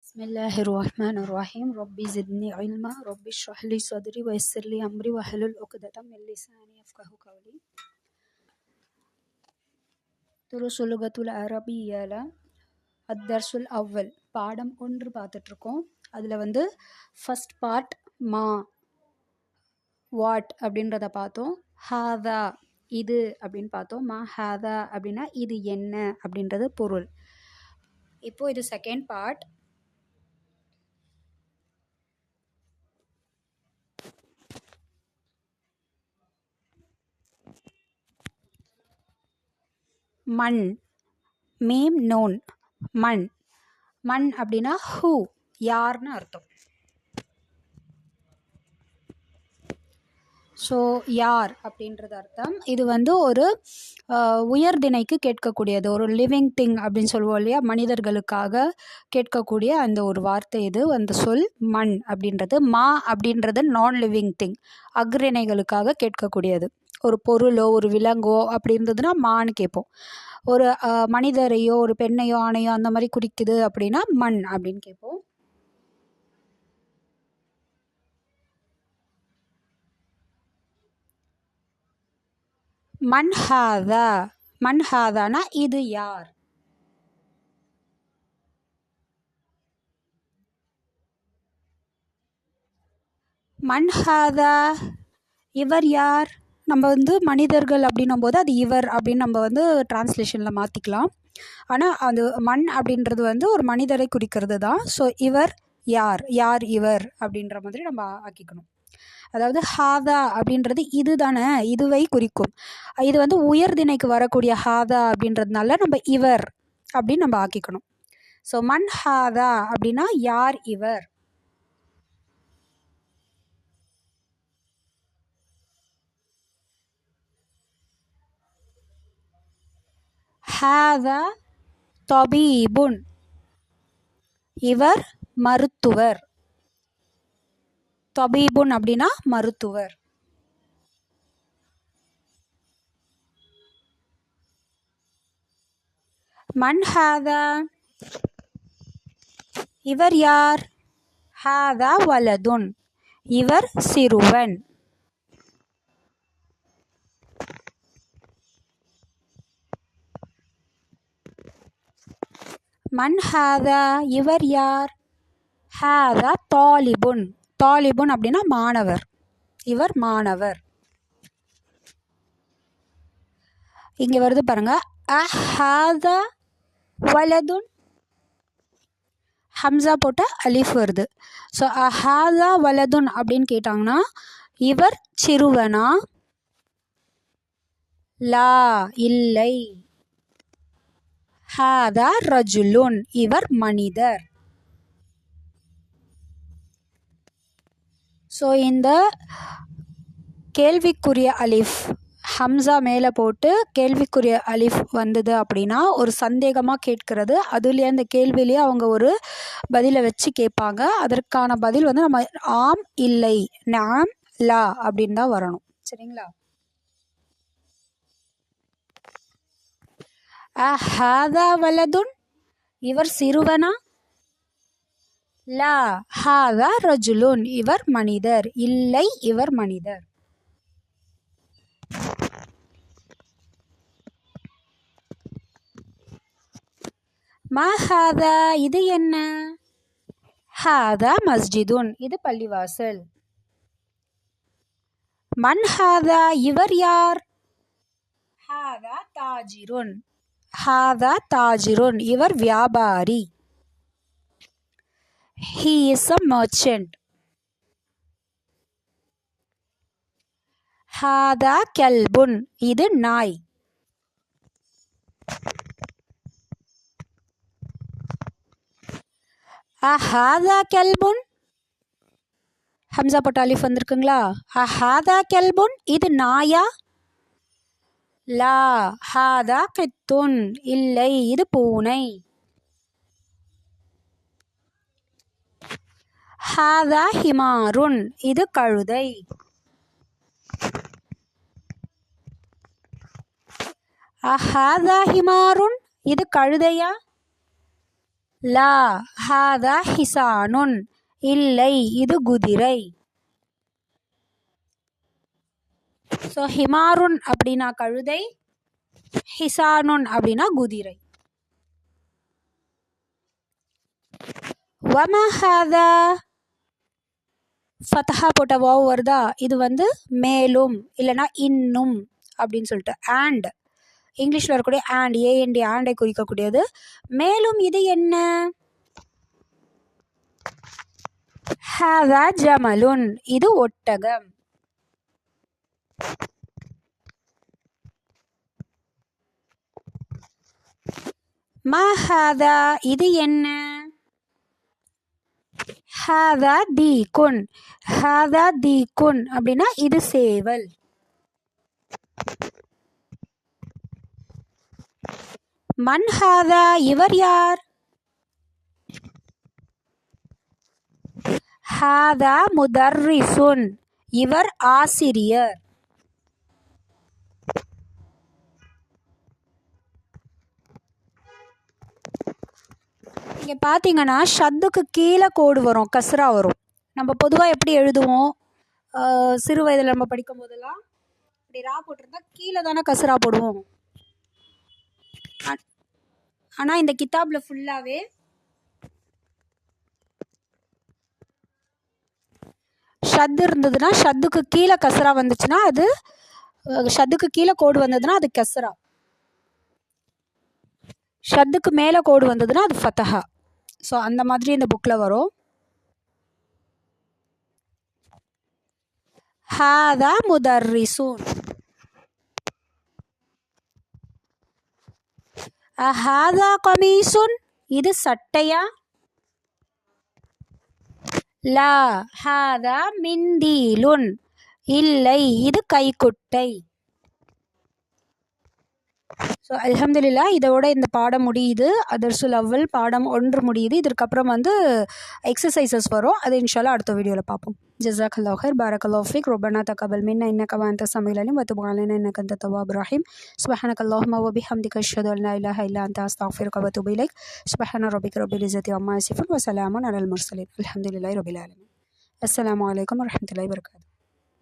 بسم الله الرحمن الرحيم ربي زدني علما ربي اشرح لي صدري ويسر لي أمري واحلل عقدة من لساني يفقهوا قولي. Druze உலகத்துல் அரபியால அத்தர்சுல் அவ்வல் பாடம் 1 பார்த்துட்ருக்கோம். அதில் ஃபஸ்ட் பார்ட் மா வாட் அப்படின்றத பார்த்தோம். ஹாதா இது அப்படின்னு பார்த்தோம். மா ஹாதா அப்படின்னா இது என்ன அப்படின்றது பொருள். இப்போது இது செகண்ட் பார்ட். மண் மீம் நோன் மண். மண் அப்படின்னா ஹூ யார்னு அர்த்தம். ஸோ யார் அப்படின்றது அர்த்தம். இது ஒரு உயர்திணைக்கு கேட்கக்கூடியது, ஒரு லிவிங் திங் அப்படின்னு சொல்லுவோம் இல்லையா, மனிதர்களுக்காக கேட்கக்கூடிய அந்த ஒரு வார்த்தை. இது அந்த சொல் மண் அப்படின்றது. மா அப்படின்றது நான் லிவிங் திங், அஃறிணைகளுக்காக கேட்கக்கூடியது. ஒரு பொருளோ ஒரு விலங்கோ அப்படி இருந்ததுன்னா மான்னு கேட்போம். ஒரு மனிதரையோ ஒரு பெண்ணையோ ஆணையோ அந்த மாதிரி குறிக்குது அப்படின்னா மண் அப்படின்னு கேட்போம். மன் ஹாதா, மன் ஹாதானா இது யார். மன் ஹாதா இவர் யார். நம்ம மனிதர்கள் அப்படின்னும் போது அது இவர் அப்படின்னு நம்ம டிரான்ஸ்லேஷனில் மாற்றிக்கலாம். ஆனால் அது மண் அப்படின்றது ஒரு மனிதரை குறிக்கிறது தான். ஸோ இவர் யார், யார் இவர் அப்படின்ற மாதிரி நம்ம ஆக்கிக்கணும். அதாவது ஹாதா அப்படின்றது இது தானே, இதுவை குறிக்கும். இது உயர்திணைக்கு வரக்கூடிய ஹாதா அப்படின்றதுனால நம்ம இவர் அப்படின்னு நம்ம ஆக்கிக்கணும். ஸோ மன் ஹாதா அப்படின்னா யார் இவர். ஹாதா தபீபுன் இவர் மருத்துவர். தபீபுன் அப்படின்னா மருத்துவர். மன் ஹாதா இவர் யார். ஹாதா வலதுன் இவர் சிறுவன். மன் ஹாதா இவர் யார். ஹாதா தாலிபுன், தாலிபுன் அப்படின்னா மாணவர், இவர் மாணவர். இங்கே வருது பாருங்க, ஹாதா வலதுன் ஹம்சா போட்ட அலிஃப் வருது. ஸோ ஹாதா வலதுன் அப்படின்னு கேட்டாங்கன்னா இவர் சிறுவனா, லா இல்லை, ஹாதா ரஜுலுன் இவர் மனிதர். ஸோ இந்த கேள்விக்குரிய அலிஃப் ஹம்சா மேலே போட்டு கேள்விக்குரிய அலிஃப் வந்தது அப்படின்னா ஒரு சந்தேகமாக கேட்கிறது. அதுலேயே அந்த கேள்வியிலேயே அவங்க ஒரு பதிலை வச்சு கேட்பாங்க. அதற்கான பதில் நம்ம ஆம் இல்லை, நாம் லா அப்படின்னு தான் வரணும். சரிங்களா. ஹாதா வலதுன் இவர் சிறுவனா, லா ஹாதா ரஜுலுன் இவர் மனிதர், இல்லை இவர் மனிதர். மா ஹாதா இது என்ன. ஹாதா மஸ்ஜிதுன் இது பள்ளிவாசல். மன் ஹாதா இவர் யார். ஹாதா தாஜிருன், ஹாதா தாஜிருன் இவர் வியாபாரி. He is a merchant. ஹாதா கல்புன் இது நாய். ஹாதா கல்புன் ஹம்சா போட்ட அலிஃப் வந்திருக்குங்களா. ஹாதா கல்புன் இது நாயா. லா ஹாதா கித்துன் இல்லை இது பூனை. ஹாதா ஹிமாருன் இது கழுதை. ஹாதா ஹிமாருன் இது கழுதையா. லா ஹாதா ஹிசானுன், இல்லை இது குதிரை. ஸோ ஹிமாருன் அப்படின்னா கழுதை, ஹிசானுன் அப்படின்னா குதிரை. வமா ஹாதா, ஃபத்தஹா போட்ட வாவ் வருதா, இது வந்து மேலும் இல்லைன்னா இன்னும் அப்படின்னு சொல்லிட்டு. அண்ட் இங்கிலீஷில் இருக்கக்கூடிய அண்ட், ஏஎன்டி ஆண்டை குறிக்கக்கூடியது. மேலும் இது என்ன? ஹாதா ஜமலுன், இது ஒட்டகம். மா ஹாதா, இது என்ன? ஹாதா தீக்குன், ஹாதா தீக்குன் அப்படின்னா இது சேவல். மன் ஹாதா, இவர் யார்? ஹாதா முதர்ரிசுன், இவர் ஆசிரியர். இங்கே பார்த்தீங்கன்னா ஷத்துக்கு கீழே கோடு வரும், கஸ்ரா வரும். நம்ம பொதுவாக எப்படி எழுதுவோம், சிறு வயதில் நம்ம படிக்கும் போதெல்லாம் இப்படி ரா போட்டிருந்தா கீழே தானே கஸ்ரா போடுவோம். ஆனால் இந்த கிதாபில் ஃபுல்லாகவே ஷத்து இருந்ததுன்னா, ஷத்துக்கு கீழே கஸ்ரா வந்துச்சுன்னா அது ஷத்துக்கு கீழே கோடு வந்ததுன்னா அது கஸ்ரா, ஷத்துக்கு மேலே கோடு வந்ததுன்னா அது ஃபத்தஹா. ஸோ அந்த மாதிரி இந்த புக்கில் வரும். ஹாதா முதர்ரிசுன், ஹாதா கமீசுன், இது சட்டையா? லா ஹாதா மிந்தீலுன், இல்லை இது கைக்குட்டை. ஸோ அல்ஹம்துலில்லா, இதோட இந்த பாடம் முடியுது. அதர்சுல் அவ்வல் பாடம் 1 முடியுது. இதற்கப்புறம் வந்து எக்ஸசைசஸ் வரும். அது இன்ஷால்லா அடுத்த வீடியோவில் பார்ப்போம். ஜஸாக்கல்லாஹு ஹைர், பாரக்கல்லாஹு ஃபீக், ரப்பனா தகப்பல் மின்னா இன்னக அன்த ஸமீஉல் அலீம் வ துப் அலைனா இன்னக அன்தத் தவ்வாபுர் ரஹீம். சுப்ஹானக்கல்லாஹும்ம வ பிஹம்திக அஷ்ஹது அன் லா இலாஹா இல்லா அன்த அஸ்தக்ஃபிருக வ அத்தூபு இலைக். சுப்ஹான ரப்பிக ரப்பில் இஸ்ஸத்தி அம்மா யசிஃபூன் வ ஸலாமுன் அலல் முர்ஸலீன். அல்ஹம்துலில்லாஹி ரப்பில் ஆலமீன். அஸ்ஸலாமு அலைக்கும் வ ரஹ்மத்துல்லாஹி வ பரகாத்துஹு.